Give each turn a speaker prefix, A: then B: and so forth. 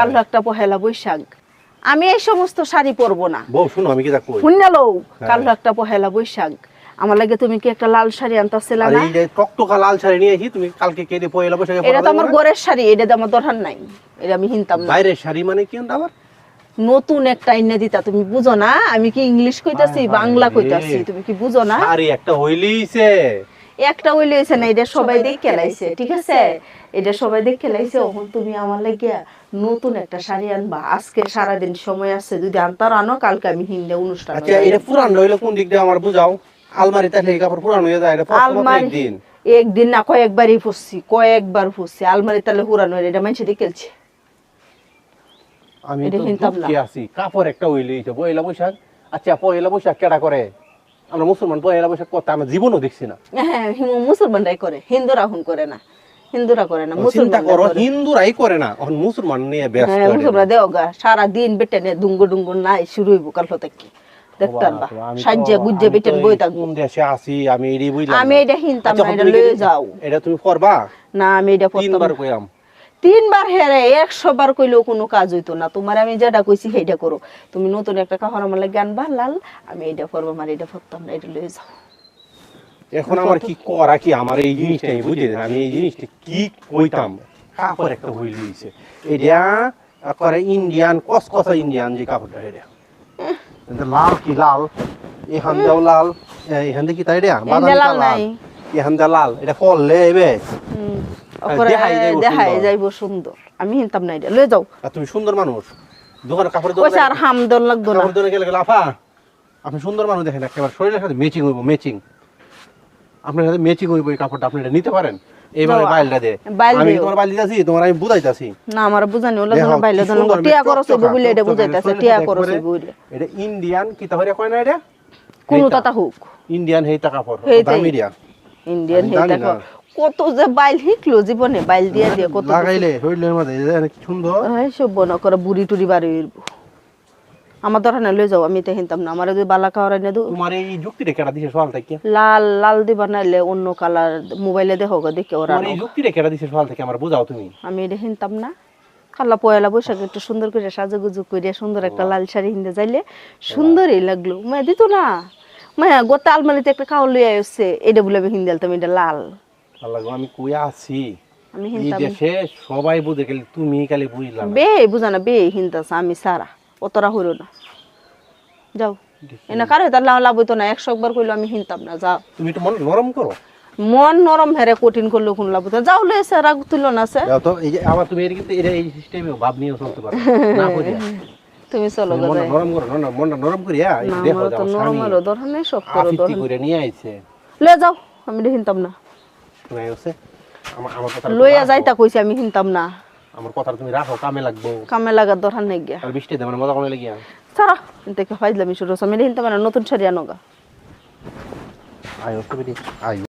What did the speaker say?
A: কাল একটা পহেলা বৈশাখ, আমি এই সমস্ত শাড়ি পরবো না।
B: বউ শুনো আমি কি কই
A: শুনলো, কাল একটা পহেলা বৈশাখ, আমার লাগে তুমি কি একটা লাল শাড়ি আনতাছিলা
B: আরে
A: না?
B: এই যে টকটকা লাল শাড়ি নিয়ে এসি, তুমি কালকে কে দিয়ে পয়লা বৈশাখে
A: এটা তো আমার ঘরের শাড়ি, এটা তো আমার দরকার নাই, এটা আমি হিনতাম না।
B: বাইরের শাড়ি মানে কি আবার
A: নতুন একটা এনে দিতা, তুমি বুঝো না আমি কি ইংলিশ কইতাছি বাংলা কইতাছি, তুমি কি বুঝো না?
B: শাড়ি একটা হইলিছে,
A: একটা হইলে হইছে না, এটা সবাই দেখে লাইছে, ঠিক আছে? এটা সবাই দেখে লাইছে। এখন তুমি আমার লাগিয়া নতুন একটা শাড়ি আনবা, আজকে সারাদিন সময় আছে, যদি আনতার আনো, কালকে আমি হিন্দে অনুষ্ঠান।
B: আচ্ছা এটা পুরান হইলো কোন দিক দিয়ে আমার বুঝাও। আলমারিতে থেকে কাপড় পুরান হয়ে যায়, এটা
A: আলমারি
B: একদিন
A: একদিন না কয়েকবারই ফুসছি, কয়েকবার ফুসছি আলমারি, তাহলে পুরানো এটা মানুষে দেখেছে।
B: আমি
A: এটা
B: তো
A: হিনতাম না।
B: কি আছি কাপড় একটা হইলিছে পয়লা বৈশাখ। আচ্ছা পয়লা বৈশাখ কেডা করে? আমরা মুসলমান পয়লা বৈশাখ করতে আমরা জীবনও দেখছি না।
A: হ্যাঁ, মুসলমানরাই করে, হিন্দুরা এখন করে না, হিন্দুরা করে না,
B: চিন্তা
A: মুসলমান
B: করো, হিন্দুরাই করে না, এখন মুসলমান নিয়ে ব্যস্ত।
A: হ্যাঁ, মুসলমান দেও গা সারা দিন বেটে নে দুঙ্গু ডুঙ্গু নাই শুরু হইব কাল থেকে দেখতাম বা সাজ্জা গুজ্জা বেটেন বই থাকবো।
B: কোন দেশে আছি আমি এটাই বুঝলাম।
A: আমি এটা হিনতাম না, এটা লয়ে যাও।
B: এটা তুমি করবা?
A: না আমি এটা পড়তাম
B: তিনবার
A: না।
B: কইলাম।
A: 3 বার হেরে 100 বার কইলেও কোনো কাজ হইতো না। তোমার আমি যেটা কইছি সেইটা করো। তুমি নতুন একটা কাপড় আমার লাগে আনবা লাল, আমি এটা পরবো, আমার এটা পড়তাম না, এটা লয়ে যাও।
B: এখন আমার কি করা কি, আমার এই জিনিসটাই বুঝে দেন, আমি এই জিনিসটা কি কইতাম। কাপড় একটা হইল হইছে এটা করে ইন্ডিয়ান কসকসা ইন্ডিয়ান যে কাপড়টা, এটা এটা লাল কি লাল, এখান দাও লাল, এখান থেকে কি তাই এটা বাদামি
A: লাল
B: লাল,
A: নাই,
B: এখান দা লাল, এটা পরলে এবে
A: ওপরে দেখাই যাইবো সুন্দর। আমি হিনতাম না, এটা লয়ে যাও।
B: আর তুমি সুন্দর মানুষ, দোকানে কাপড়
A: কইছে আর হামদন লাগতো না।
B: কাপড় দোকানে গেলে লাফা, আপনি সুন্দর মানুষ দেখেন, একেবারে শরীরের সাথে ম্যাচিং হইব, ম্যাচিং আপনার সাথে ম্যাচিং হইব এই কাপড়টা, আপনি এটা নিতে পারেন। এইভাবে বাইলটা দে, আমি তোমার বাইল দিতাছি, তোমার আমি বুঝাইতাছি
A: না, আমার বুঝানি ওলা জন বাইলে জন টিয়া করছ বলে এটা বুঝাইতাছে, টিয়া করছ বলে।
B: এটা ইন্ডিয়ান কি তাহলে কয় না, এটা
A: কোন তাতা হুক
B: ইন্ডিয়ান হেইতা কাপড়, দামি দিয়া
A: ইন্ডিয়ান হেইতা। কত যে বাইল হিকলো জীবনে, বাইল দিয়া দিয়া কত
B: লাগাইলে শরীরের মধ্যে অনেক সুন্দর।
A: এই সব বনা করে বুড়ি টুড়ি বাড়ি আমার দরকার না, লয়ে যাও। আমি তো হিনতাম না, আমার যদি বালা খাওয়ার এনে দাও।
B: তোমার এই যুক্তিটা কেডা দিছে সকাল থেকে?
A: লাল লাল দিবা নাইলে অন্য কালার মোবাইলে দেখো গো, দেখে ওরা।
B: তোমার এই যুক্তিটা কেডা দিছে সকাল থেকে আমার বুঝাও তুমি।
A: আমি এটা হিনতাম না। কাল্লা পয়লা বৈশাখ একটু সুন্দর করে সাজুগুজু করে সুন্দর একটা লাল শাড়ি হিন্দে যাইলে সুন্দরই লাগলো। মায়া দিত না, মায়া গোটা আলমারিতে একটা কাউল লইয়া আসছে, এটা বলে আমি হিন্দে আলতাম, এটা লাল।
B: আল্লাহ গো, আমি কই আছি
A: আমি
B: এই
A: হিনতাম
B: দেশে সবাই বুঝে গেল, তুমি খালি বুঝলাম
A: বে বুঝা না, বে হিনতাছে আমি সারা অতরা হইল না। যাও এনা কারো তার লাভ হইতো না, 100 বার কইলো আমি হিনতাম না। যাও
B: তুমি একটু মন নরম করো।
A: মন নরম হেরে কঠিন করলো কোন লাভ হইতো? যাও লইছে, রাগ তুলো না সে।
B: যাও তো, এই যে আবার তুমি এর কিন্তু এই সিস্টেমে ভাব নিয়ে চলতে পারো না বুঝিয়া।
A: তুমি চলো গো,
B: মন
A: যাই
B: নরম করো, না মনটা নরম করিয়া এই
A: না,
B: দেখো
A: আমার তো
B: যাও
A: নরম
B: স্বামী
A: হলো ধরন নেই, সব করো
B: আফিতি
A: ধরন।
B: করে নিয়ে আইছে।
A: লয়ে যাও, আমি হিনতাম না।
B: তুমি আইছে আমার আমার কথা
A: লইয়া যাইতা কইছি, আমি হিনতাম না।
B: আমার কথা তুমি রাখো, কামে লাগবো।
A: কামে লাগার দরকার নেই গিয়া।
B: আর বৃষ্টি দেবে মজা করে লাগিয়া।
A: সারা দেখে ফাইজলামি শুরু হচ্ছে, আমি হিনতাম না। নতুন শাড়ি আনো গা।
B: আয়ো তুমি আয়ো।